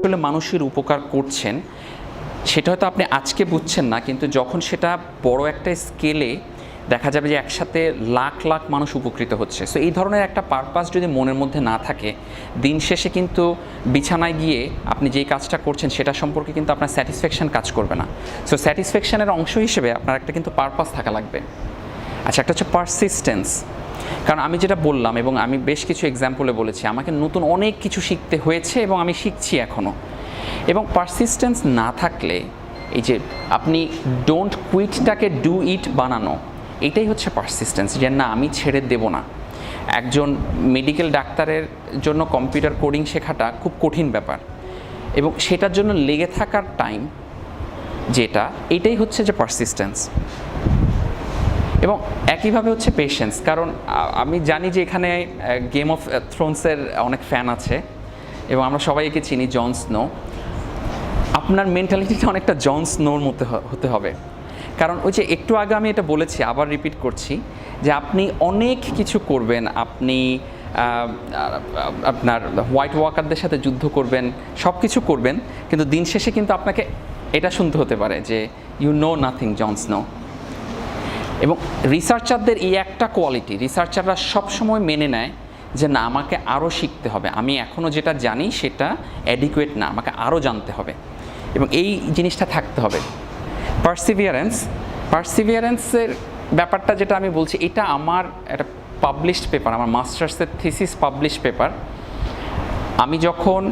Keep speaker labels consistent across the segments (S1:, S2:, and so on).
S1: আসলে মানুষের উপকার করছেন সেটা হয়তো আপনি আজকে বুঝছেন না, কিন্তু যখন সেটা বড় একটা স্কেলে দেখা যাবে যে একসাথে লাখ লাখ মানুষ উপকৃত হচ্ছে। সো এই ধরনের একটা পারপাস যদি মনের মধ্যে না থাকে, দিন শেষে কিন্তু বিছানায় গিয়ে আপনি যেই কাজটা করছেন সেটা সম্পর্কে কিন্তু আপনার স্যাটিসফ্যাকশান কাজ করবে না। সো স্যাটিসফ্যাকশানের অংশ হিসেবে আপনার একটা কিন্তু পারপাস থাকা লাগবে। আচ্ছা, একটা হচ্ছে পারসিস্টেন্স। কারণ আমি যেটা বললাম এবং আমি বেশ কিছু এক্সাম্পলে বলেছি, আমাকে নতুন অনেক কিছু শিখতে হয়েছে এবং আমি শিখছি এখনও। এবং পারসিস্টেন্স না থাকলে এই যে আপনি ডোন্ট কুইটটাকে ডু ইট বানানো, এটাই হচ্ছে পারসিস্টেন্স, যে না আমি ছেড়ে দেব না। একজন মেডিকেল ডাক্তারের জন্য কম্পিউটার কোডিং শেখাটা খুব কঠিন ব্যাপার, এবং সেটার জন্য লেগে থাকার টাইম যেটা, এটাই হচ্ছে যে পারসিস্টেন্স। এবং একইভাবে হচ্ছে পেশেন্স। কারণ আমি জানি যে এখানে গেম অফ থ্রোনসের অনেক ফ্যান আছে এবং আমরা সবাই একে চিনি, জন স্নো। আপনার মেন্টালিটিটা অনেকটা জন স্নোর মতো হতে হবে। কারণ ওই যে একটু আগে আমি এটা বলেছি, আবার রিপিট করছি, যে আপনি অনেক কিছু করবেন, আপনি আপনার হোয়াইট ওয়াকারদের সাথে যুদ্ধ করবেন, সব কিছু করবেন, কিন্তু দিন শেষে কিন্তু আপনাকে এটা শুনতে হতে পারে যে you know nothing Jon Snow. এবং রিসার্চারদের এই একটা কোয়ালিটি, রিসার্চাররা সবসময় মেনে নেয় যে না আমাকে আরও শিখতে হবে, আমি এখনও যেটা জানি সেটা অ্যাডিকুয়েট না, আমাকে আরও জানতে হবে, এবং এই জিনিসটা থাকতে হবে। পারসিভিয়ারেন্সের ব্যাপারটা যেটা আমি বলছি, এটা আমার একটা পাবলিশড পেপার, আমার মাস্টার্সের থিসিস পাবলিশড পেপার। আমি যখন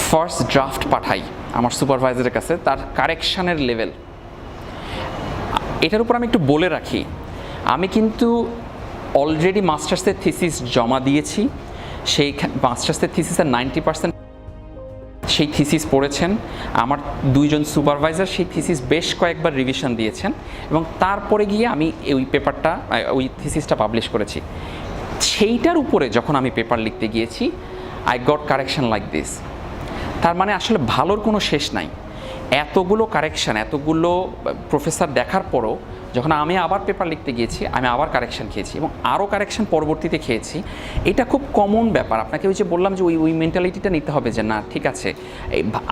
S1: ফার্স্ট ড্রাফট পাঠাই আমার সুপারভাইজারের কাছে, তার কারেকশানের লেভেল, এটার উপর আমি একটু বলে রাখি, আমি কিন্তু অলরেডি মাস্টার্সের থিসিস জমা দিয়েছি। সেই মাস্টার্সের থিসিসের 90% সেই থিসিস পড়েছেন। আমার দুইজন সুপারভাইজার সেই থিসিস বেশ কয়েকবার রিভিশন দিয়েছেন, এবং তারপরে গিয়ে আমি ওই পেপারটা, ওই থিসিসটা পাবলিশ করেছি। সেইটার উপরে যখন আমি পেপার লিখতে গিয়েছি, I got correction like this. তার মানে আসলে ভালোর কোনো শেষ নাই। এতগুলো কারেকশান, এতগুলো প্রফেসর দেখার পরও যখন আমি আবার পেপার লিখতে গিয়েছি, আমি আবার কারেকশান খেয়েছি, এবং আরও কারেকশান পরবর্তীতে খেয়েছি। এটা খুব কমন ব্যাপার। আপনাকে ওই যে বললাম যে ওই মেন্টালিটিটা নিতে হবে যে না ঠিক আছে,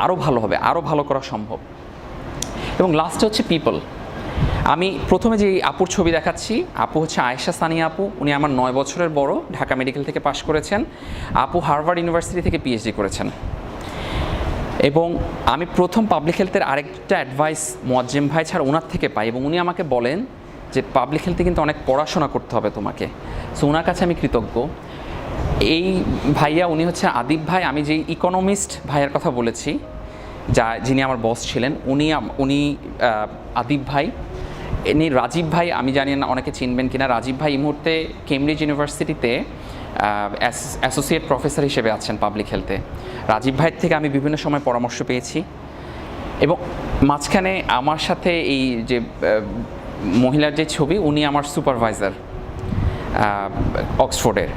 S1: আরও ভালো হবে, আরও ভালো করা সম্ভব। এবং লাস্টে হচ্ছে পিপল। আমি প্রথমে যে আপুর ছবি দেখাচ্ছি, আপু হচ্ছে আয়েশা সানিয়া আপু। উনি আমার 9 বছরের বড়, ঢাকা মেডিকেল থেকে পাশ করেছেন। আপু হার্ভার্ড ইউনিভার্সিটি থেকে পিএইচডি করেছেন। এবং আমি প্রথম পাবলিক হেলথের আরেকটা অ্যাডভাইস মোয়াজ্জেম ভাই ছাড়া ওনার থেকে পাই, এবং উনি আমাকে বলেন যে পাবলিক হেলথে কিন্তু অনেক পড়াশোনা করতে হবে তোমাকে। সো ওনার কাছে আমি কৃতজ্ঞ। এই ভাইয়া, উনি হচ্ছে আদিব ভাই। আমি যেই ইকোনমিস্ট ভাইয়ের কথা বলেছি, যিনি আমার বস ছিলেন, উনি আদিব ভাই। ইনি রাজীব ভাই, আমি জানি না অনেকে চিনবেন কিনা। রাজীব ভাই এই মুহূর্তে কেমব্রিজ ইউনিভার্সিটিতে অ্যাসোসিয়েট প্রফেসর হিসেবে আছেন পাবলিক হেলথে। রাজীব ভাইয়ের থেকে আমি বিভিন্ন সময় পরামর্শ পেয়েছি। এবং মাঝখানে আমার সাথে এই যে মহিলার যে ছবি, উনি আমার সুপারভাইজার অক্সফোর্ডের,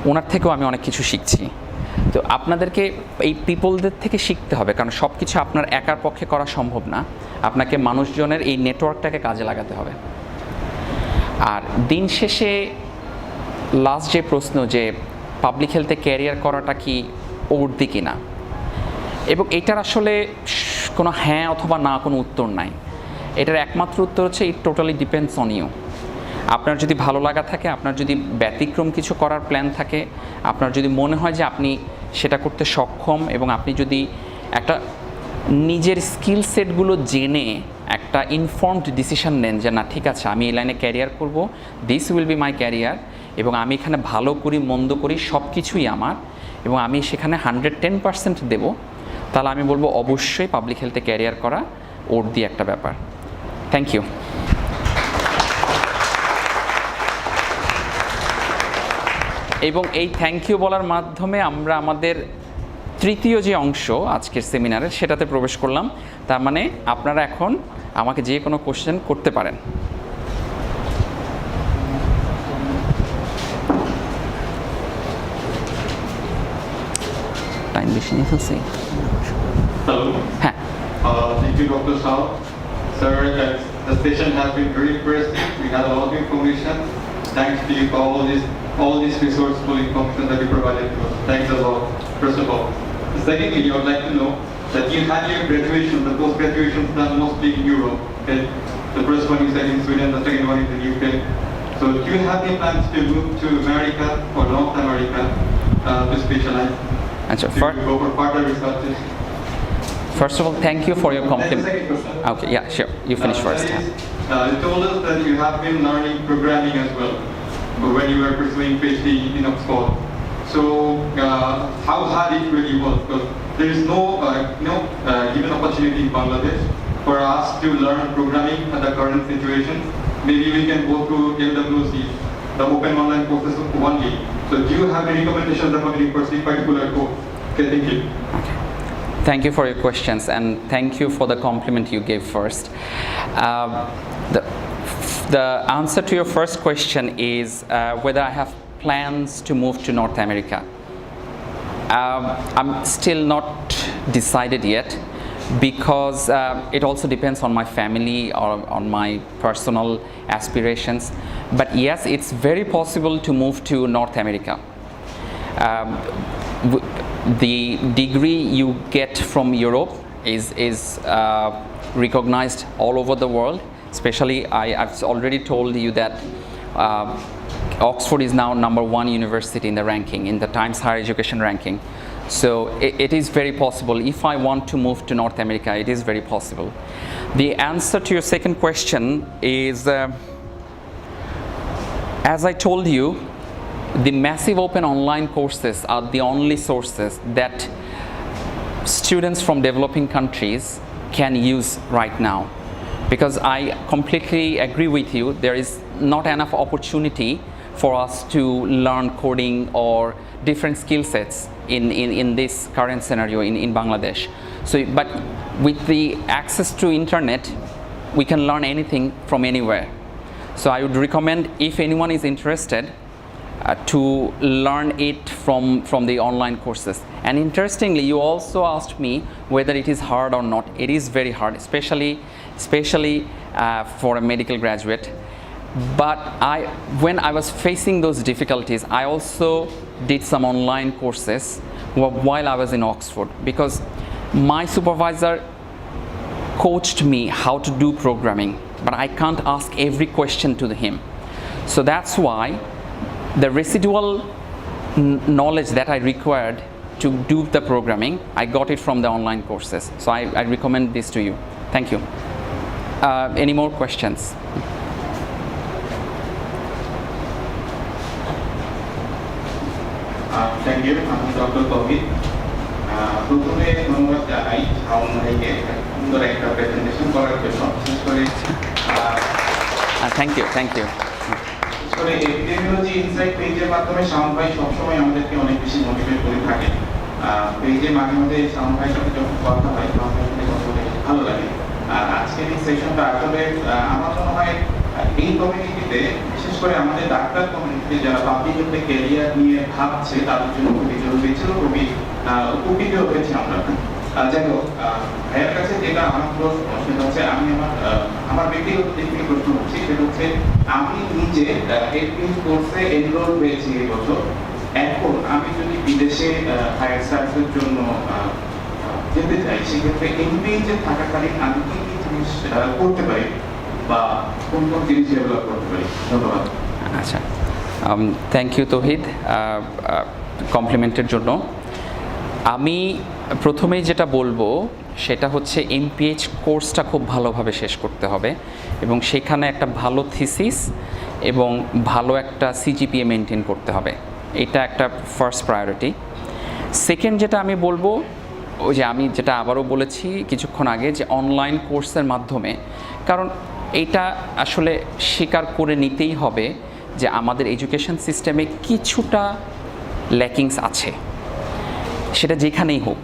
S1: ওনার থেকেও আমি অনেক কিছু শিখছি। তো আপনাদেরকে এই পিপলদের থেকে শিখতে হবে, কারণ সব কিছু আপনার একার পক্ষে করা সম্ভব না। আপনাকে মানুষজনের এই নেটওয়ার্কটাকে কাজে লাগাতে হবে। আর দিন শেষে লাস্ট যে প্রশ্ন, যে পাবলিক হেলথে ক্যারিয়ার করাটা কি ওর্দি কিনা, এবং এটার আসলে কোনো হ্যাঁ অথবা না কোনো উত্তর নাই। এটার একমাত্র উত্তর হচ্ছে it totally depends on you. আপনার যদি ভালো লাগা থাকে, আপনার যদি ব্যতিক্রম কিছু করার প্ল্যান থাকে, আপনার যদি মনে হয় যে আপনি সেটা করতে সক্ষম, এবং আপনি যদি একটা নিজের স্কিল সেটগুলো জেনে একটা ইনফর্মড ডিসিশন নেন যে না ঠিক আছে, আমি এই লাইনে ক্যারিয়ার করব, this will be my career, এবং আমি এখানে ভালো করি মন্দ করি সব কিছুই আমার, এবং আমি সেখানে 110% দেব, তাহলে আমি বলবো অবশ্যই পাবলিক হেলথে ক্যারিয়ার করা ওর্দি একটা ব্যাপার। Thank you. এবং এই থ্যাংক ইউ বলার মাধ্যমে আমরা আমাদের তৃতীয় যে অংশ আজকের সেমিনারের, সেটাতে প্রবেশ করলাম। তার মানে আপনারা এখন আমাকে যে কোনো কোশ্চেন করতে পারেন। টাইম বেশি নিয়ে ফেলছি।
S2: Hello.
S1: হ্যাঁ,
S2: Thank you, Dr. Shah. Sir, the session has been very interesting. We had a lot of information. Thanks to you for all this resourceful information that you provided to us. Thanks a lot, first of all. Secondly, I would like to know that you had your graduation, the post-graduation done mostly in Europe. Okay? The first one you said in Sweden, the second one is in UK. So do you have any plans to move to America or North America to specialize?
S1: And so,
S2: To go for further researches?
S1: first of all, thank you for your
S2: That's the
S1: compliment.
S2: second question.
S1: Okay, yeah, sure. You finish first.
S2: That is, you told us that you have been learning programming as well, but when you were pursuing PhD in Oxford. So how hard it really was? Because there is no given opportunity in Bangladesh for us to learn programming at the current situation. Maybe we can go through LWC, the open online courses only. So do you have any recommendations about any particular course? Okay, thank you.
S1: Thank you for your questions, and thank you for the compliment you gave first. The answer to your first question is whether I have plans to move to North America. I'm still not decided yet, because it also depends on my family or on my personal aspirations. But yes, it's very possible to move to North America. The degree you get from Europe is recognized all over the world. Especially, I've already told you that Oxford is now #1 university in the ranking, in the Times Higher Education ranking. So it is very possible. If I want to move to North America, it is very possible. The answer to your second question is, as I told you, the massive open online courses are the only sources that students from developing countries can use right now. Because I completely agree with you, there is not enough opportunity for us to learn coding or different skill sets in this current scenario in Bangladesh. So, but with the access to internet, we can learn anything from anywhere. So I would recommend, if anyone is interested, to learn it from the online courses. And interestingly, you also asked me whether it is hard or not. It is very hard, especially for a medical graduate. But when I was facing those difficulties, I also did some online courses while I was in Oxford, because my supervisor coached me how to do programming, but I can't ask every question to him. So that's why the residual knowledge that I required to do the programming, I got it from the online courses. So I recommend this to you. Thank you. Any more questions?
S3: Thank you, I'm Dr. Tawhid. প্রথমে ধন্যবাদ জানাই শাওন ভাইকে সুন্দর একটা presentation করার জন্য। বিশেষ করে
S1: থ্যাংক ইউ
S3: বিশেষ করে এপিডেমিওলজি ইনসাইট পেজের মাধ্যমে শাওন ভাই সবসময় আমাদেরকে অনেক বেশি মোটিভেট করে থাকে। পেজে মাঝে মাঝে শাওন ভাইয়ের সাথে যখন কথা হয়, শাওন ভাইয়ের সাথে কথা বলে ভালো লাগে। আর আজকের এই সেশনটা আসলে আমার মনে হয় এই কমিউনিটিতে, বিশেষ করে আমাদের ডাক্তার কমিউনিটিতে যারা পাবলিক হেলথে ক্যারিয়ার নিয়ে ভাবছে, তাদের জন্য খুবই জরুরি ছিল, খুবই উপকৃত হয়েছে আমরা। যাই হোক, ভাইয়ের কাছে যেটা আমার প্রশ্ন, সেটা হচ্ছে আমি আমার ব্যক্তিগত দিক থেকে প্রশ্ন করছি, সেটা হচ্ছে আমি নিজে এমপিএইচ কোর্সে এনরোল হয়েছি এই বছর। এখন আমি যদি বিদেশে হায়ার সার্ভিসের জন্য যেতে চাই, সেক্ষেত্রে এমপিএইচে থাকাকালীন আমি কি কি জিনিস করতে পারি বা কোন কোন জিনিস ডেভেলপ করতে পারি? ধন্যবাদ।
S1: আচ্ছা, থ্যাংক ইউ তৌহিদ কমপ্লিমেন্টের জন্য। আমি প্রথমেই যেটা বলবো সেটা হচ্ছে এমপিএইচ কোর্সটা খুব ভালোভাবে শেষ করতে হবে, এবং সেখানে একটা ভালো থিসিস এবং ভালো একটা সিজিপিএ মেনটেন করতে হবে। এটা একটা ফার্স্ট প্রায়োরিটি। সেকেন্ড যেটা আমি বলবো, ওই যে আমি যেটা আবারও বলেছি কিছুক্ষণ আগে, যে অনলাইন কোর্সের মাধ্যমে, কারণ এটা আসলে স্বীকার করে নিতেই হবে যে আমাদের এডুকেশন সিস্টেমে কিছুটা ল্যাকিংস আছে, সেটা যেখানেই হোক।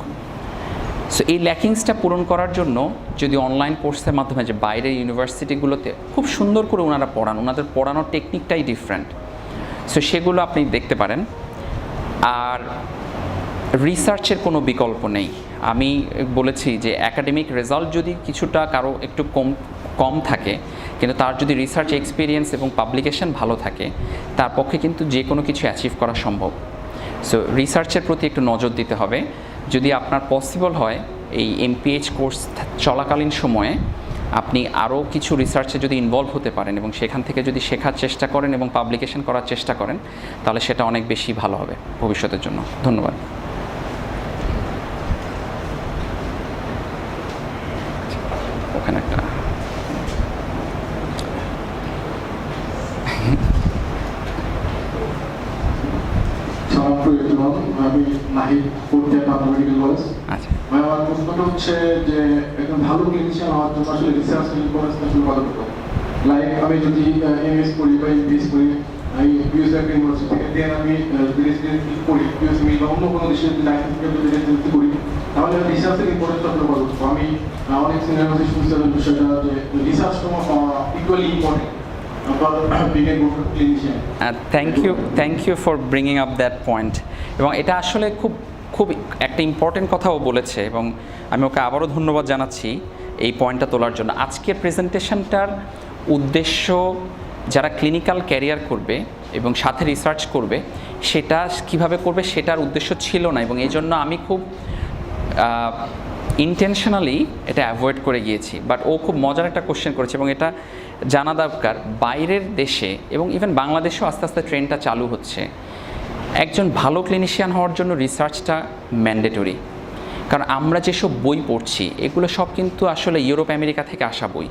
S1: সো এই ল্যাকিংসটা পূরণ করার জন্য যদি অনলাইন কোর্সের মাধ্যমে, যে বাইরের ইউনিভার্সিটিগুলোতে খুব সুন্দর করে ওনারা পড়ান, ওনাদের পড়ানোর টেকনিকটাই ডিফারেন্ট, সো সেগুলো আপনি দেখতে পারেন। আর রিসার্চের কোনো বিকল্প নেই। আমি বলেছি যে একাডেমিক রেজাল্ট যদি কিছুটা কারো একটু কম থাকে, কিন্তু তার যদি রিসার্চ এক্সপিরিয়েন্স এবং পাবলিকেশন ভালো থাকে, তার পক্ষে কিন্তু যে কোনো কিছু অ্যাচিভ করা সম্ভব। সো রিসার্চের প্রতি একটু নজর দিতে হবে। যদি আপনার পসিবল হয় এই MPH কোর্স চলাকালীন সময়ে আপনি আরও কিছু রিসার্চে যদি ইনভলভ হতে পারেন এবং সেখান থেকে যদি শেখার চেষ্টা করেন এবং পাবলিকেশন করার চেষ্টা করেন, তাহলে সেটা অনেক বেশি ভালো হবে ভবিষ্যতের জন্য। ধন্যবাদ। ওখানে একটা
S4: আমি নাহিদ পড়তে পাবনা মেডিকেল কলেজ।
S1: আচ্ছা,
S4: আমার প্রশ্নটা হচ্ছে যে একজন ভালো ক্লিনিশিয়ান হওয়ার জন্য আসলে রিসার্চ ইম্পর্টেন্সটা আসলে কতটুকু? লাইক আমি যদি এমএস করি বা এমবিএস করি ইউএস ইউনিভার্সিটি থেকে, দেন আমি রেসিডেন্সি করি ইউএস বা অন্য কোনো দেশে যদি লাইসেন্স যদি রেসিডেন্সি করি, তাহলে রিসার্চের ইম্পর্টেন্সটা আসলে কতটুকু? আমি অনেক সিনিয়র হচ্ছে শুনছিলাম বিষয়টা যে research equally important
S1: thank you for bringing up that point. এবং এটা আসলে খুব একটা ইম্পর্টেন্ট কথাও বলেছে এবং আমি ওকে আবারও ধন্যবাদ জানাচ্ছি এই পয়েন্টটা তোলার জন্য। আজকের প্রেজেন্টেশনটার উদ্দেশ্য যারা ক্লিনিক্যাল ক্যারিয়ার করবে এবং সাথে রিসার্চ করবে সেটা কিভাবে করবে সেটার উদ্দেশ্য ছিল না, এবং এই জন্য আমি খুব ইন্টেনশনালি এটা অ্যাভয়েড করে গিয়েছি। বাট ও খুব মজার একটা কোশ্চেন করেছে এবং এটা জানা দরকার। বাইরের দেশে এবং ইভেন বাংলাদেশেও আস্তে আস্তে ট্রেন্ডটা চালু হচ্ছে। একজন ভালো ক্লিনিশিয়ান হওয়ার জন্য রিসার্চটা ম্যান্ডেটরি, কারণ আমরা যেসব বই পড়ছি এগুলো সব কিন্তু আসলে ইউরোপ আমেরিকা থেকে আসা বই।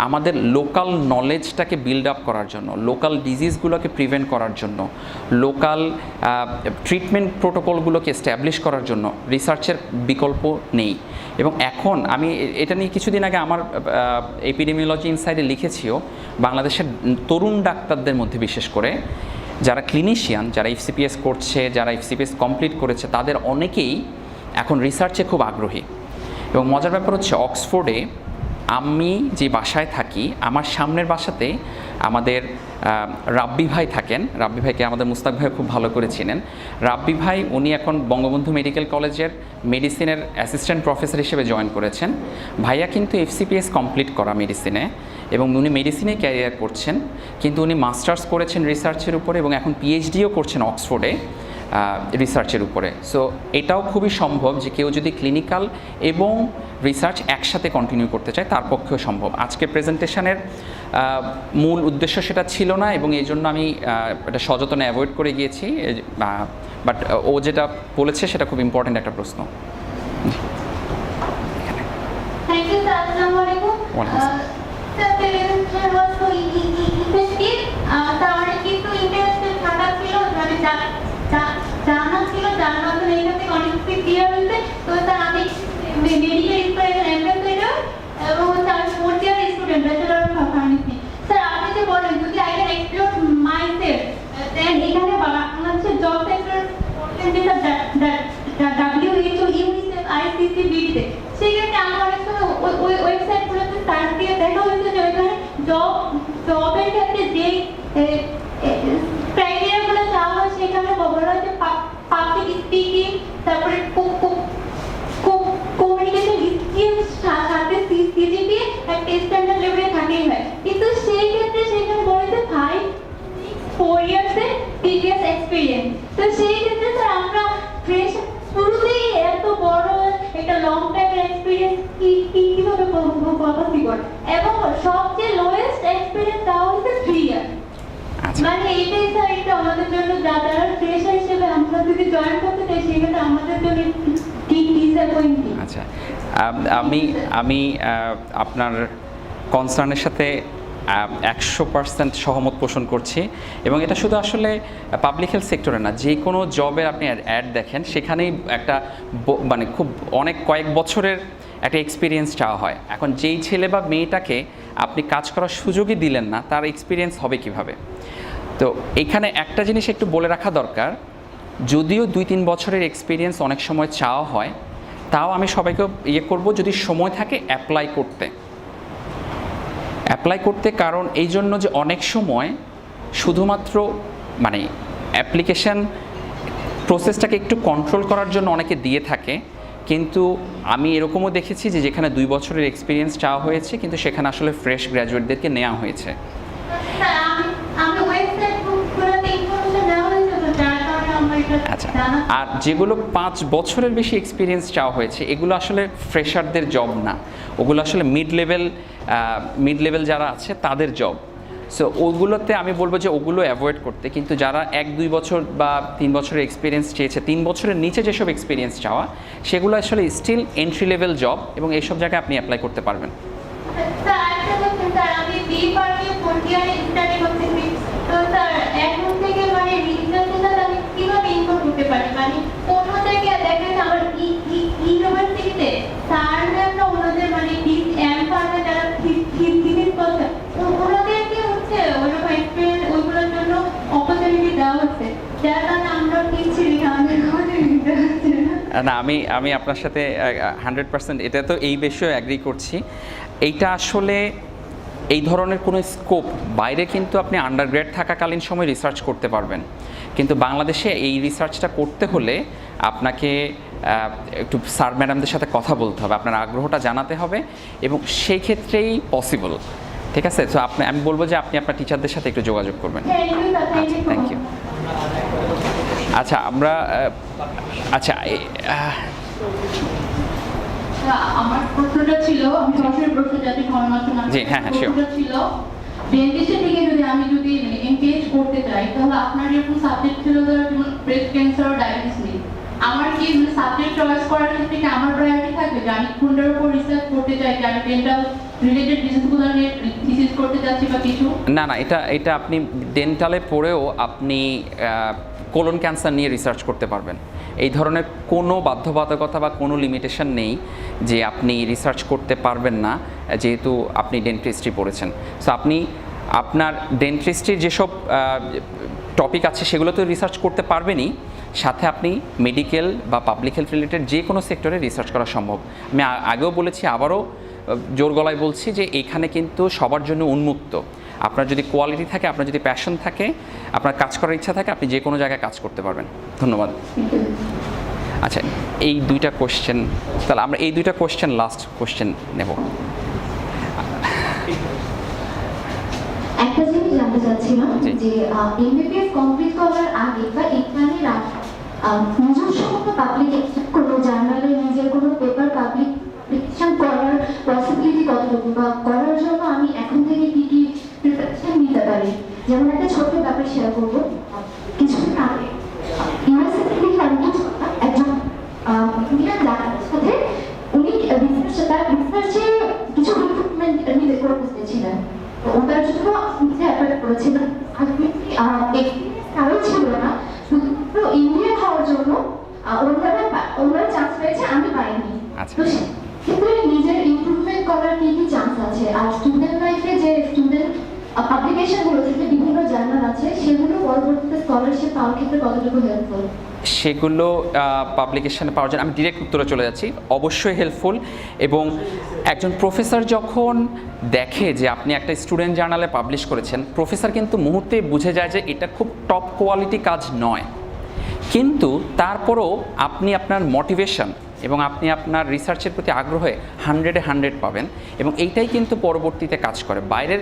S1: আমাদের লোকাল নলেজটাকে বিল্ড আপ করার জন্য, লোকাল ডিজিজগুলোকে প্রিভেন্ট করার জন্য, লোকাল ট্রিটমেন্ট প্রোটোকলগুলোকে এস্টাবলিশ করার জন্য রিসার্চের বিকল্প নেই। এবং এখন আমি এটা নিয়ে কিছুদিন আগে আমার এপিডেমিওলজি ইনসাইডে লিখেছিও, বাংলাদেশের তরুণ ডাক্তারদের মধ্যে বিশেষ করে যারা ক্লিনিশিয়ান, যারা FCPS করছে, যারা FCPS কমপ্লিট করেছে, তাদের অনেকেই এখন রিসার্চে খুব আগ্রহী। এবং মজার ব্যাপার হচ্ছে অক্সফোর্ডে আমি যে বাসায় থাকি, আমার সামনের বাসাতে আমাদের রাব্বি ভাই থাকেন। রাব্বি ভাইকে আমাদের মুস্তাক ভাই খুব ভালো করে চিনেন। রাব্বি ভাই উনি এখন বঙ্গবন্ধু মেডিকেল কলেজের মেডিসিনের অ্যাসিস্ট্যান্ট প্রফেসর হিসেবে জয়েন করেছেন। ভাইয়া কিন্তু FCPS কমপ্লিট করা মেডিসিনে, এবং উনি মেডিসিনে ক্যারিয়ার করছেন, কিন্তু উনি মাস্টার্স করেছেন রিসার্চের উপরে এবং এখন PhDও করছেন অক্সফোর্ডে রিসার্চের উপরে। সো এটাও খুবই সম্ভব যে কেউ যদি ক্লিনিক্যাল এবং রিসার্চ একসাথে কন্টিনিউ করতে চায় তার পক্ষেও সম্ভব। আজকে প্রেজেন্টেশনের মূল উদ্দেশ্য সেটা ছিল না, এবং এই জন্য আমি এটা সযত্নে অ্যাভয়েড করে গিয়েছি। বাট ও যেটা বলেছে সেটা খুব ইম্পর্ট্যান্ট একটা প্রশ্ন।
S5: Thank you, sir. Assalamu alaikum. Sir, presentation was so effective. আমার কিন্তু ইন্টারেস্টেড থাকা ছিল, মানে জানা ছিল, জানার মতো এখান থেকে অনেক কিছু ক্লিয়ার হয়েছে। তো স্যার আমি মেডিকেল স্টুডেন্ট অ্যাম্বাসেডর এবং sir fourth year student bachelor of pharmacy. Sir আপনি যে বলেন যদি আই ক্যান এক্সপ্লোর মাইসেলফ, দেন এখানে বাংলাদেশের job sector WHO, UNICEF, ICCBD তে সেক্ষেত্রে আমরা অনেক সময় ওই ওয়েবসাইটগুলোতে সার্চ দিয়ে দেখা হয়েছে যে ওইখানে জবের ক্ষেত্রে যে ক্রাইটেরিয়াগুলো চাওয়া হয় সেখানে বলা হয় যে পাবলিক স্পিকিং, তারপরে কমিউনিকেশন স্কিলস, সাথে CGPA একটা স্ট্যান্ডার্ড লেভেলে থাকেই হয়। কিন্তু সেই ক্ষেত্রে সেখানে বলেছে 4 ইয়ার্সের প্রিভিয়াস এক্সপিরিয়েন্স। তো সেই ক্ষেত্রে স্যার আমরা ফ্রেশ শুরুতেই এত বড় একটা লং টাইমের এক্সপিরিয়েন্স কিভাবে পসিবল, এবং সবচেয়ে লোয়েস্ট এক্সপিরিয়েন্স দেওয়া হয়েছে 3 ইয়ার। মানে এইটাই স্যার এটা আমাদের জন্য যারা ফ্রেশার হিসেবে আমরা যদি জয়েন করতে চাই সেক্ষেত্রে আমাদের জন্য ঠিক ডিসঅ্যাপয়েন্টিং।
S1: আচ্ছা, আমি আপনার কনসার্নের সাথে 100% সহমত পোষণ করছি। এবং এটা শুধু আসলে পাবলিক হেলথ সেক্টরে না, যে কোনো জবের আপনি অ্যাড দেখেন সেখানেই একটা মানে খুব কয়েক বছরের একটা এক্সপিরিয়েন্স চাওয়া হয়। এখন যেই ছেলে বা মেয়েটাকে আপনি কাজ করার সুযোগই দিলেন না, তার এক্সপিরিয়েন্স হবে কিভাবে? তো এখানে একটা জিনিস একটু বলে রাখা দরকার, যদিও 2-3 বছরের এক্সপিরিয়েন্স অনেক সময় চাওয়া হয়, তাও আমি সবাইকে করব যদি সময় থাকে অ্যাপ্লাই করতে। কারণ এই জন্য যে অনেক সময় শুধুমাত্র মানে অ্যাপ্লিকেশান প্রসেসটাকে একটু কন্ট্রোল করার জন্য অনেকে দিয়ে থাকে, কিন্তু আমি এরকমও দেখেছি যে যেখানে 2 বছরের এক্সপিরিয়েন্স চাওয়া হয়েছে কিন্তু সেখানে আসলে ফ্রেশ গ্র্যাজুয়েটদেরকে নেওয়া হয়েছে।
S5: আমি ওয়েবসাইটগুলোতে ইনফরমেশন দেওয়া হয়েছে, যার কারণে আমরা এটা
S1: আচ্ছা,
S5: জানা
S1: আর যেগুলো 5 বছরের বেশি এক্সপিরিয়েন্স চাওয়া হয়েছে এগুলো আসলে ফ্রেশারদের জব না, ওগুলো আসলে মিড লেভেল যারা আছে তাদের জব। সো ওগুলোতে আমি বলবো যে ওগুলো অ্যাভয়েড করতে, কিন্তু যারা 1-2 বছর বা 3 বছরের এক্সপিরিয়েন্স চেয়েছে, 3 বছরের নিচে যেসব এক্সপিরিয়েন্স চাওয়া সেগুলো আসলে স্টিল এন্ট্রি লেভেল জব, এবং এইসব জায়গায় আপনি অ্যাপ্লাই করতে পারবেন।
S5: স্যার আরেকটা কোশ্চেন স্যার, আমি বি ফার্মে 4 ইয়ার স্টাডি করতেছি, তো স্যার এখন থেকে মানে রিসার্চের সাথে আমি কিভাবে ইনভলভ হতে পারি, মানে কোন থেকে দেখেন আমার ইউনিভার্সিটিতে স্যার ম্যামরা ওনাদের মানে এম ফার্মে যারা থিসিস করছে ওনাদেরকে হচ্ছে ওইরকম এক্সপিরিয়েন্স ওইগুলোর জন্য অপরচুনিটি দেওয়া হচ্ছে, যার কারণে আমরা কিনছি আমাদের আমাদের নিতে হচ্ছে না।
S1: না, আমি আপনার সাথে 100% এটা তো এই বিষয়ে অ্যাগ্রি করছি। এইটা আসলে এই ধরনের কোনো স্কোপ বাইরে কিন্তু আপনি আন্ডারগ্রেড থাকাকালীন সময় রিসার্চ করতে পারবেন, কিন্তু বাংলাদেশে এই রিসার্চটা করতে হলে আপনাকে একটু স্যার ম্যাডামদের সাথে কথা বলতে হবে, আপনার আগ্রহটা জানাতে হবে, এবং সেই ক্ষেত্রেই পসিবল। ঠিক আছে, তো আমি বলবো যে আপনি আপনার টিচারদের সাথে একটু যোগাযোগ করবেন। Thank you. আচ্ছা, আমরা
S6: আমার প্রশ্নটা ছিল, আমি সরাসরি প্রশ্ন যাতে ক্ষমা না
S1: জি, হ্যাঁ, sure.
S6: প্রশ্নটা ছিল ডেন্টিস্টের দিকে যদি আমি এনগেজ করতে চাই, তাহলে আপনার এরকম সাবজেক্ট ছিল ধরো যেমন ব্রেস্ট ক্যান্সার, ডায়াবেটিস নিয়ে, আমার কি সাবজেক্ট চয়েস করার ক্ষেত্রে কি আমার প্রায়োরিটি থাকবে যে আমি কোনটার উপর রিসার্চ করতে চাই, যে আমি ডেন্টাল রিলেটেড ডিজিজগুলো নিয়ে থিসিস করতে চাচ্ছি বা কিছু?
S1: না, এটা আপনি ডেন্টালে পড়েও আপনি কোলন ক্যান্সার নিয়ে রিসার্চ করতে পারবেন। এই ধরনের কোনো বাধ্যবাধকতা বা কোনো লিমিটেশন নেই যে আপনি রিসার্চ করতে পারবেন না, যেহেতু আপনি ডেন্টিস্ট্রি পড়েছেন। সো আপনি আপনার ডেন্টিস্ট্রির যেসব টপিক আছে সেগুলো তো রিসার্চ করতে পারবেনই, সাথে আপনি মেডিকেল বা পাবলিক হেলথ রিলেটেড যে কোনো সেক্টরে রিসার্চ করা সম্ভব। আমি আগেও বলেছি, আবারও জোর গলায় বলছি যে এখানে কিন্তু সবার জন্য উন্মুক্ত। আপনার যদি কোয়ালিটি থাকে, আপনার যদি প্যাশন থাকে, আপনার কাজ করার ইচ্ছা থাকে, আপনি যে কোনো জায়গায় কাজ করতে পারবেন। ধন্যবাদ। আচ্ছা, এই 2টা কোশ্চেন, তাহলে আমরা এই 2টা কোশ্চেন লাস্ট কোশ্চেন নেব।
S7: একটা জিনিস জানতে চাচ্ছিলাম
S1: জি।
S7: যে এমবিবিএস কমপ্লিট করার আগে বা এখানে নিজস্ব কোনো পাবলিকেশন, কোনো জার্নালে নিজের কোনো পেপার পাবলিকেশন করার পসিবিলিটি কতটুকু, বা করার জন্য আমি এখন থেকে কি কি প্রিপারেশন নিতে পারি? যেমন একটা ছোট ব্যাপার শেয়ার করবো। কিছুদিন আগে ইউনিভার্সিটি থেকে একজন ইন্ডিয়ান ডাক্তারের সাথে উনি তার রিসার্চে কিছু রিক্রুটমেন্ট নিতে করতেছিলেন, তো ওটার জন্য অ্যাপ্লাই করেছিলেন। কারো ছিল না, শুধু ইন্ডিয়ান হওয়ার জন্য ওনারা চান্স পেয়েছে, আমি পাইনি। তো সেক্ষেত্রে নিজের ইমপ্রুভমেন্ট করার কি কি চান্স আছে? আর স্টুডেন্ট লাইফে যে স্টুডেন্ট পাবলিকেশনগুলো থেকে বিভিন্ন জার্নাল আছে, সেগুলো পরবর্তীতে স্কলারশিপ পাওয়ার ক্ষেত্রে কতটুকু হেল্পফুল?
S1: সেগুলো পাবলিকেশনে পাওয়ার জন্য আমি ডিরেক্ট উত্তরে চলে যাচ্ছি। অবশ্যই হেল্পফুল, এবং একজন প্রফেসর যখন দেখে যে আপনি একটা স্টুডেন্ট জার্নালে পাবলিশ করেছেন, প্রফেসর কিন্তু মুহূর্তেই বুঝে যায় যে এটা খুব টপ কোয়ালিটি কাজ নয়, কিন্তু তারপরও আপনি আপনার মোটিভেশন এবং আপনি আপনার রিসার্চের প্রতি আগ্রহে 100-এ 100 পাবেন, এবং এইটাই কিন্তু পরবর্তীতে কাজ করে। বাইরের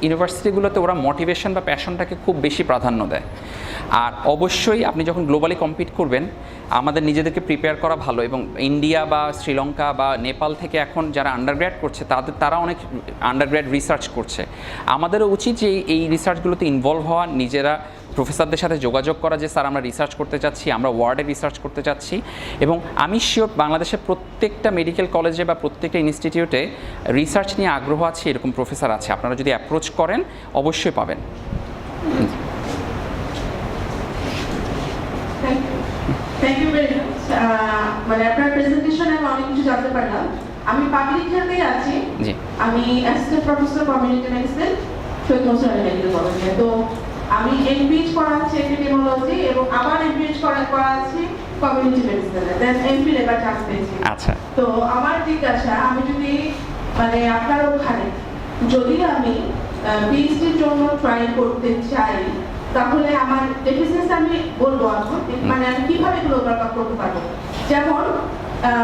S1: ইউনিভার্সিটিগুলোতে ওরা মোটিভেশন বা প্যাশনটাকে খুব বেশি প্রাধান্য দেয়। আর অবশ্যই আপনি যখন গ্লোবালি কম্পিট করবেন, আমাদের নিজেদেরকে প্রিপেয়ার করা ভালো, এবং ইন্ডিয়া বা শ্রীলঙ্কা বা নেপাল থেকে এখন যারা আন্ডারগ্র্যাড করছে তারা অনেক আন্ডারগ্র্যাড রিসার্চ করছে। আমাদেরও উচিত যে এই রিসার্চগুলোতে ইনভলভ হওয়া, নিজেরা প্রফেসরদের সাথে যোগাযোগ করা যে স্যার আমরা রিসার্চ করতে চাচ্ছি, আমরা ওয়ার্ডে রিসার্চ করতে চাচ্ছি। এবং আমি শিওর বাংলাদেশের প্রত্যেকটা মেডিকেল কলেজে বা প্রত্যেকটা ইনস্টিটিউটে রিসার্চ নিয়ে আগ্রহ আছে, এরকম প্রফেসর আছে। আপনারা যদি অ্যাপ্রোচ করেন অবশ্যই পাবেন।
S6: Thank you very much. মানে আপনার প্রেজেন্টেশনে আমি অনেক কিছু জানতে পারলাম। আমি পাবলিক হেলথে আছি,
S1: জি,
S6: আমি অ্যাসিস্ট্যান্ট প্রফেসর কমিউনিটি মেডিসিন, শহীদ মোশাররফ মেডিকেল কলেজে। তো আমি এমপিএইচ করাচ্ছি এপিডেমিওলজি, এবং আবার এমপিএইচ করাচ্ছি কমিউনিটি মেডিসিনে, দেন এমফিল এবার চান্স পেয়েছি।
S1: আচ্ছা,
S6: তো আমার জিজ্ঞাসা, আমি যদি মানে আপনার ওখানে যদি আমি পিএইচডির জন্য ট্রাই করতে চাই, তাহলে আমার ডেফিসিয়েন্সি আমি বলবো এখন, মানে আমি কিভাবে এগুলো ওভারকাম করতে পারবো? যেমন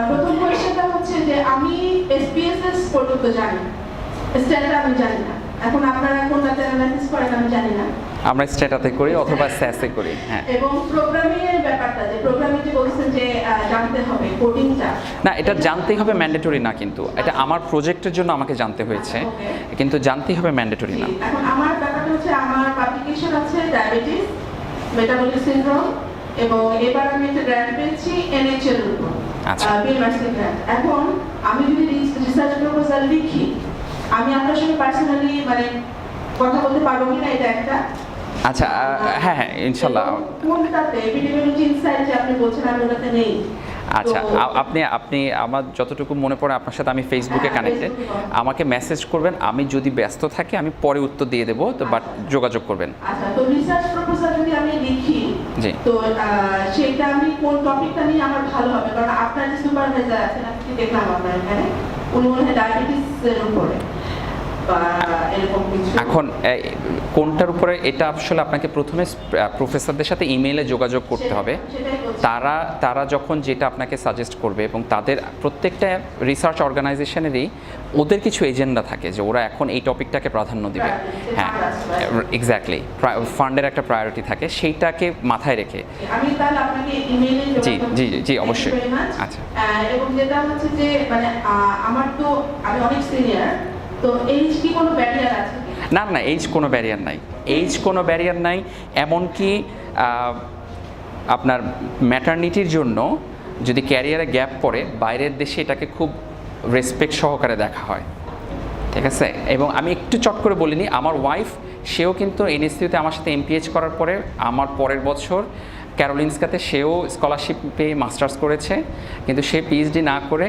S6: প্রথম কোয়েশ্চেনটা হচ্ছে যে আমি এসপিএসএস পর্যন্ত জানি, স্ট্যান্ডার্ড আমি জানি না। এখন আপনারা কোনটাতে অ্যানালাইসিস করেন আমি জানি না।
S1: আমরা স্ট্যাটাতে করি অথবা স্যাসে করি। হ্যাঁ,
S6: এবং প্রোগ্রামিং এর ব্যাপারটা, যে প্রোগ্রামিং যে বলছেন যে জানতে হবে কোডিংটা,
S1: না এটা জানতেই হবে ম্যান্ডেটরি না, কিন্তু এটা আমার প্রজেক্টের জন্য আমাকে জানতে হয়েছে, কিন্তু জানতেই হবে ম্যান্ডেটরি না।
S6: এখন আমার ব্যাপারটা হচ্ছে আমার পাবলিকেশন আছে ডায়াবেটিস, মেটাবলিক সিনড্রোম, এবং এবার আমি একটা গ্র্যান্ট পেয়েছি এনএইচএল এর উপর,
S1: আচ্ছা।
S6: BMRC grant. এখন আমি যদি রিসার্চ প্রপোজাল লিখি, আমি আপনার সঙ্গে পার্সোনালি মানে কথা বলতে পারবো কিনা, এটা একটা।
S1: আচ্ছা, হ্যাঁ হ্যাঁ ইনশাল্লাহ।
S6: এবং কোনটাতে এপিডেমিওলজি ইনসাইট যে আপনি বলছেন আমি ওটাতে নেই।
S1: আচ্ছা,
S6: তো-
S1: আপনি আমার যতটুকু মনে পড়ে আপনার সাথে আমি ফেসবুকে
S6: হ্যাঁ,
S1: কানেক্টেড,
S6: ফেসবুকে।
S1: আমাকে মেসেজ করবেন, আমি যদি ব্যস্ত থাকি আমি পরে উত্তর দিয়ে দেবো, তো বাট যোগাযোগ করবেন।
S6: আচ্ছা, তো রিসার্চ প্রপোজাল যদি আমি লিখি,
S1: জি।
S6: তো সেটা আমি কোন টপিকটা নিয়ে আমার ভালো হবে? কারণ আপনার যে সুপারভাইজার আছেন, আপনি দেখলাম আপনার এখানে, উনি মনে হয় ডায়াবেটিসের উপরে বা এরকম কিছু।
S1: এখন কোনটার উপরে, এটা আসলে আপনাকে প্রথমে প্রফেসরদের সাথে ইমেইলে যোগাযোগ করতে হবে।
S6: সেটাই বলছি।
S1: তারা যখন যেটা আপনাকে সাজেস্ট করবে, এবং তাদের প্রত্যেকটা রিসার্চ অর্গানাইজেশনেরই ওদের কিছু এজেন্ডা থাকে যে ওরা এখন এই টপিকটাকে প্রাধান্য দিবে। হ্যাঁ, এক্স্যাক্টলি, ফান্ডের একটা প্রায়োরিটি থাকে, সেইটাকে মাথায় রেখে।
S6: আমি তাহলে আপনাকে ইমেইলে
S1: জি, জি, জি, জি, অবশ্যই। আচ্ছা।
S6: এবং যেটা হচ্ছে যে মানে আমার তো আমি অনেক সিনিয়র, তো এইজ কি কোনো ব্যারিয়ার আছে?
S1: না না, এইজ কোনো ব্যারিয়ার নাই, এইজ কোনো ব্যারিয়ার নাই। এমনকি আপনার ম্যাটারনিটির জন্য যদি ক্যারিয়ারে গ্যাপ পড়ে, বাইরের দেশে এটাকে খুব রেসপেক্ট সহকারে দেখা হয়, ঠিক আছে? এবং আমি একটু চট করে বলিনি, আমার ওয়াইফ সেও কিন্তু এনএসইউতে আমার সাথে এমপিএইচ করার পরে আমার পরের বছর ক্যারোলিনস্কাতে সেও স্কলারশিপ পেয়ে মাস্টার্স করেছে, কিন্তু সে পিএইচডি না করে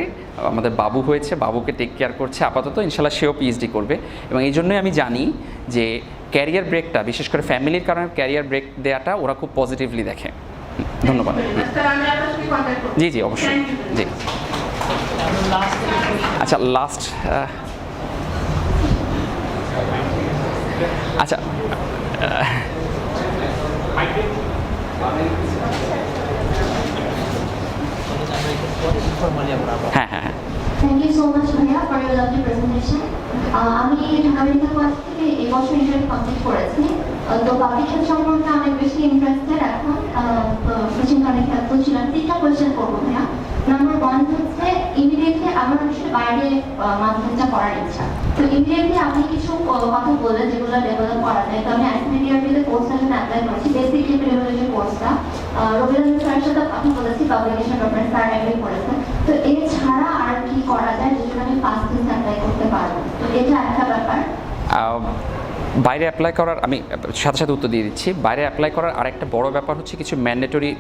S1: আমাদের বাবু হয়েছে, বাবুকে টেক কেয়ার করছে আপাতত, ইনশাল্লাহ সেও পিএইচডি করবে। এবং এই জন্যই আমি জানি যে ক্যারিয়ার ব্রেকটা, বিশেষ করে ফ্যামিলির কারণে ক্যারিয়ার ব্রেক দেওয়াটা ওরা খুব পজিটিভলি দেখে। ধন্যবাদ।
S6: স্যার, আমি আপনার সঙ্গে কন্ট্যাক্ট করব।
S1: জি জি, অবশ্যই। জি। আচ্ছা, লাস্ট আচ্ছা, হ্যাঁ হ্যাঁ হ্যাঁ,
S7: Thank you so much, Bhaiya, for your lovely presentation. আমি ঢাকা মেডিকেল কলেজ থেকে এই বছর ইন্টারভিউ কমপ্লিট করেছি। তো পাবলিক হেলথ সম্পর্কে অনেক বেশি ইন্টারেস্টেড এখন। কোচিং অনেক হেল্পফুল ছিলাম। 3টা কোয়েশ্চেন করবো ভাইয়া। নাম্বার 1 হচ্ছে, ইমিডিয়েটলি আমার আসলে বাইরে মাস্টার্সটা করার ইচ্ছা। তো ইমিডিয়েটলি আপনি কিছু কথা বললেন যেগুলো ডেভেলপ করা যায়। তো আমি আইসিডিআরবিতে কোর্সটা জন্য অ্যাপ্লাই করেছি, বেসিক এপিডেমিওলজি কোর্সটা। রবীন্দ্র স্যারের সাথে কথা বলেছি, পাবলিকেশন রেফারেন্স স্যার এগ্রি করেছেন। তো এছাড়া আর কি করা যায় যেটা আমি ফার্স্ট ক্লাস অ্যাপ্লাই করতে পারবো? তো এটা একটা ব্যাপার।
S1: বাইরে অ্যাপ্লাই করার, আমি সাথে সাথে উত্তর দিয়ে দিচ্ছি। বাইরে অ্যাপ্লাই করার আরেকটা বড় ব্যাপার হচ্ছে কিছু ম্যান্ডেটরি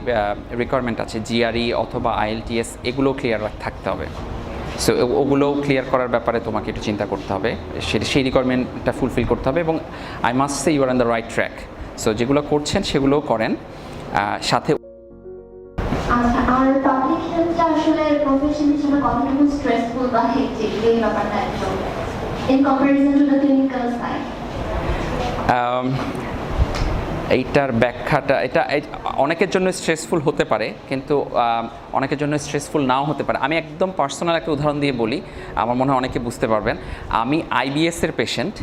S1: রিকোয়ারমেন্ট আছে, জিআরই অথবা আইএলটিএস, এগুলো ক্লিয়ার থাকতে হবে। সো ওগুলো ক্লিয়ার করার ব্যাপারে তোমাকে একটু চিন্তা করতে হবে, সেই রিকোয়ারমেন্টটা ফুলফিল করতে হবে। এবং I must say you are on the right track. So যেগুলো করছেন সেগুলোও করেন, সাথে।
S7: আচ্ছা, আর পাবলিক হেলথটা আসলে প্রফেশন হিসেবে কতটুকু স্ট্রেসফুল বা হেক্টিক, এই ব্যাপারটা একদম in comparison to the clinical side?
S1: এইটার ব্যাখ্যাটা, এটা অনেকের জন্য স্ট্রেসফুল হতে পারে, কিন্তু অনেকের জন্য স্ট্রেসফুল নাও হতে পারে। আমি একদম পার্সোনাল একটা উদাহরণ দিয়ে বলি, আমার মনে হয় অনেকে বুঝতে পারবেন। আমি আইবিএসের পেশেন্ট,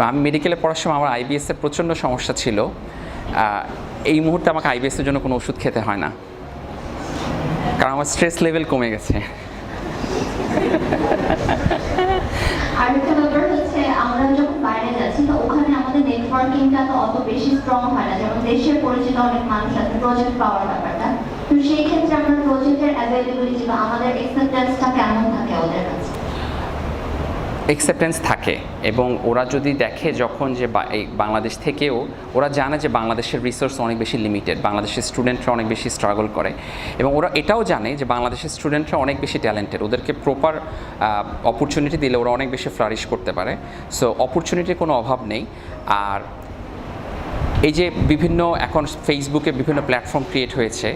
S1: আমি মেডিকেলে পড়ার সময় আমার আইবিএসের প্রচণ্ড সমস্যা ছিল। এই মুহূর্তে আমাকে আইবিএসের জন্য কোনো ওষুধ খেতে হয় না, কারণ আমার স্ট্রেস লেভেল কমে গেছে।
S7: আরেকটা ব্যাপার হচ্ছে, আমরা যখন বাইরে যাচ্ছি তো ওখানে আমাদের নেটওয়ার্কিংটা তো অত বেশি স্ট্রং হয় না, যেমন দেশের পরিচিত অনেক মানুষ আছে, প্রজেক্ট পাওয়ার ব্যাপারটা। তো সেই ক্ষেত্রে আমরা প্রজেক্টের অ্যাভেলেবিলিটি বা আমাদের অ্যাকসেপ্টেন্সটা কেমন থাকে ওদের কাছে?
S1: অ্যাকসেপ্টেন্স থাকে, এবং ওরা যদি দেখে যখন যে এই বাংলাদেশ থেকেও ওরা জানে যে বাংলাদেশের রিসোর্স অনেক বেশি লিমিটেড, বাংলাদেশের স্টুডেন্টরা অনেক বেশি স্ট্রাগল করে, এবং ওরা এটাও জানে যে বাংলাদেশের স্টুডেন্টরা অনেক বেশি ট্যালেন্টেড, ওদেরকে প্রপার অপরচুনিটি দিলে ওরা অনেক বেশি ফ্লারিশ করতে পারে। সো অপরচুনিটির কোনো অভাব নেই। আর এই যে বিভিন্ন এখন ফেসবুকে বিভিন্ন প্ল্যাটফর্ম ক্রিয়েট হয়েছে,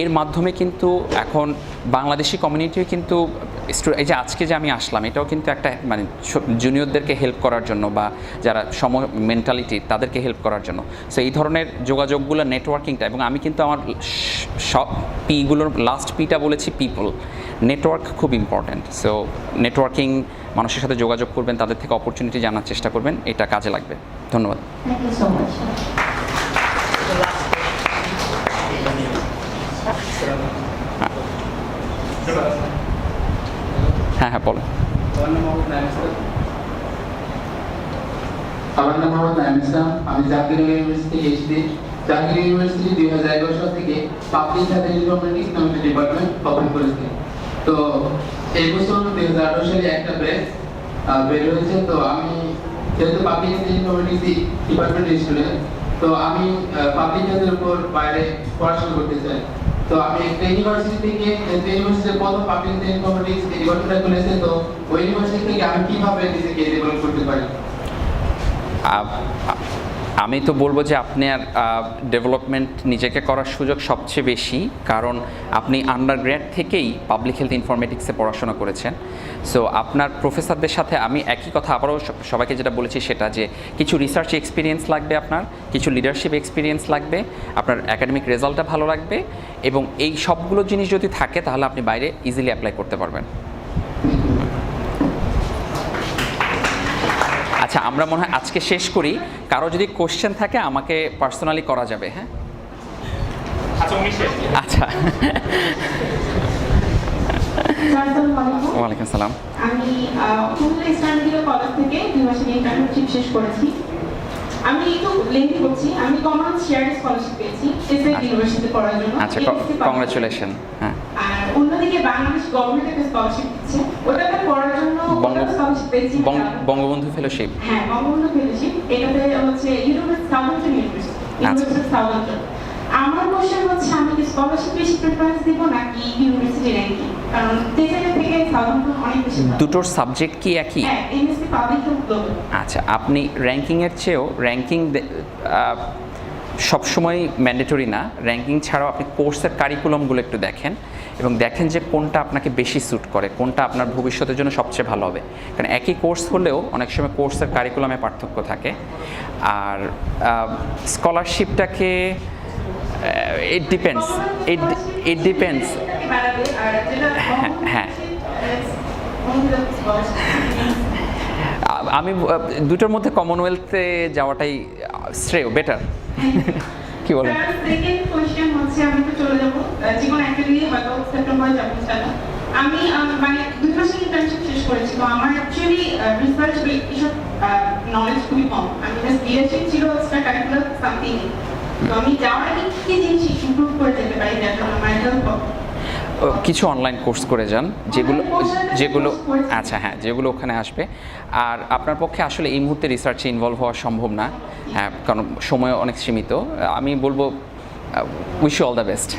S1: এর মাধ্যমে কিন্তু এখন বাংলাদেশি কমিউনিটিও কিন্তু, এই যে আজকে যে আমি আসলাম, এটাও কিন্তু একটা মানে জুনিয়রদেরকে হেল্প করার জন্য, বা যারা মেন্টালিটি তাদেরকে হেল্প করার জন্য। সো এই ধরনের যোগাযোগগুলো, নেটওয়ার্কিংটা, এবং আমি কিন্তু আমার সব পিগুলোর লাস্ট পিটা বলেছি পিপল, নেটওয়ার্ক খুব ইম্পর্ট্যান্ট। সো নেটওয়ার্কিং, মানুষের সাথে যোগাযোগ করবেন, তাদের থেকে অপরচুনিটি জানার চেষ্টা করবেন, এটা কাজে লাগবে। ধন্যবাদ।
S7: Thank you so much.
S1: হ্যাঁ হ্যাঁ বলো।
S8: আমার নাম মোহাম্মদ নাইম ইসলাম। আমি জাহাঙ্গীরনগর ইউনিভার্সিটি এসেছি। জাহাঙ্গীরনগর ইউনিভার্সিটি 2011 সাল থেকে পাবলিক হেলথ অ্যান্ড ইনফরমেটিক্স নামে একটা ডিপার্টমেন্ট ওপেন করেছে। তো এই বছর 2018 সালে একটা ব্যাচ বের হয়েছে। তো আমি যেহেতু পাবলিক হেলথ অ্যান্ড ইনফরমেটিক্স ডিপার্টমেন্টের স্টুডেন্ট, তো আমি পাবলিক হেলথের উপর বাইরে পড়াশোনা করতে চাই। তো আমি একটা ইউনিভার্সিটি থেকে ইউনিভার্সিটির প্রথম পাবলিক হেলথ ইনফরমেটিক্স ডিপার্টমেন্টটা খুলেছে। তো ওই ইউনিভার্সিটি থেকে আমি কিভাবে নিজেকে ডেভেলপ করতে পারি?
S1: আমি তো বলবো যে আপনার ডেভেলপমেন্ট নিজেকে করার সুযোগ সবচেয়ে বেশি, কারণ আপনি আন্ডারগ্র্যাড থেকেই পাবলিক হেলথ ইনফরমেটিক্সে পড়াশোনা করেছেন। সো আপনার প্রফেসরদের সাথে আমি একই কথা আবারও সবাইকে যেটা বলেছি সেটা, যে কিছু রিসার্চ এক্সপিরিয়েন্স লাগবে, আপনার কিছু লিডারশিপ এক্সপিরিয়েন্স লাগবে, আপনার একাডেমিক রেজাল্টটা ভালো লাগবে, এবং এই সবগুলো জিনিস যদি থাকে তাহলে আপনি বাইরে ইজিলি অ্যাপ্লাই করতে পারবেন। আচ্ছা, আমরা মনে হয় আজকে শেষ করি। কারো যদি কোশ্চেন থাকে আমাকে পার্সোনালি করা যাবে। হ্যাঁ আচ্ছা, ওয়ালাইকুম আসসালাম।
S6: আমি কুমিল্লা ইসলামিক কলেজ থেকে 2 মাসের ইন্টার্নশিপ শেষ করেছি। আমি একটু লেন্থি করছি। আমি কমন শেয়ার স্কলারশিপ পেয়েছি এসআই ইউনিভার্সিটিতে পড়ার জন্য।
S1: আচ্ছা, কংগ্রাচুলেশন। হ্যাঁ,
S6: আর অন্যদিকে বাংলাদেশ গভর্নমেন্ট একটা স্কলারশিপ দিচ্ছে, ওটাতে পড়ার জন্য স্কলারশিপ পেয়েছি।
S1: বঙ্গবন্ধু ফেলোশিপ।
S6: হ্যাঁ, বঙ্গবন্ধু ফেলোশিপ। এটাতে হচ্ছে সাউদাম্পটন ইউনিভার্সিটি সাউদাম্পটন। আমার কোশ্চেন হচ্ছে, আমি কি স্কলারশিপ বেশি প্রেফারেন্স দিব নাকি ইউনিভার্সিটি র্যাঙ্কিং? কারণ টেসারের থেকে সাউদাম্পটন অনেক বেশি।
S1: দুটোর সাবজেক্ট কি একই?
S6: হ্যাঁ, এমএসসি পাবলিক হেলথ গ্লোবাল।
S1: আচ্ছা, আপনি র্যাঙ্কিংয়ের চেয়েও র্যাঙ্কিং সবসময় ম্যান্ডেটরি না। র্যাঙ্কিং ছাড়াও আপনি কোর্সের কারিকুলামগুলো একটু দেখেন এবং দেখেন যে কোনটা আপনাকে বেশি স্যুট করে, কোনটা আপনার ভবিষ্যতের জন্য সবচেয়ে ভালো হবে। কারণ একই কোর্স হলেও অনেক সময় কোর্সের কারিকুলামে পার্থক্য থাকে। আর স্কলারশিপটাকে ইট ডিপেন্ডস। হ্যাঁ, আমি দুটোর মধ্যে কমনওয়েলথে যাওয়াটাই শ্রেয়, বেটার। কি বলেন?
S6: সেকেন্ড কোশ্চেন হচ্ছে, আমি তো চলে যাব জীবন অ্যাকচুয়ালি হয়তো সেপ্টেম্বরে যাব ইনশাআল্লাহ। আমি মানে 2 মাসের ইন্টার্নশিপ শেষ করেছি। তো আমার অ্যাকচুয়ালি রিসার্চ এসব নলেজ খুবই কম। আমি জাস্ট লিডারশিপ ছিল এক্সট্রা কারিকুলার সামথিং। তো আমি যাওয়ার আগে কি জিনিস ইমপ্রুভ করে যেতে পারি যাতে আমার হেল্প হবে?
S1: কিছু অনলাইন কোর্স করে যান, যেগুলো আচ্ছা হ্যাঁ, যেগুলো ওখানে আসবে। আর আপনার পক্ষে আসলে এই মুহূর্তে রিসার্চে ইনভলভ হওয়া সম্ভব না, হ্যাঁ, কারণ সময় অনেক সীমিত। আমি বলবো wish you all the best.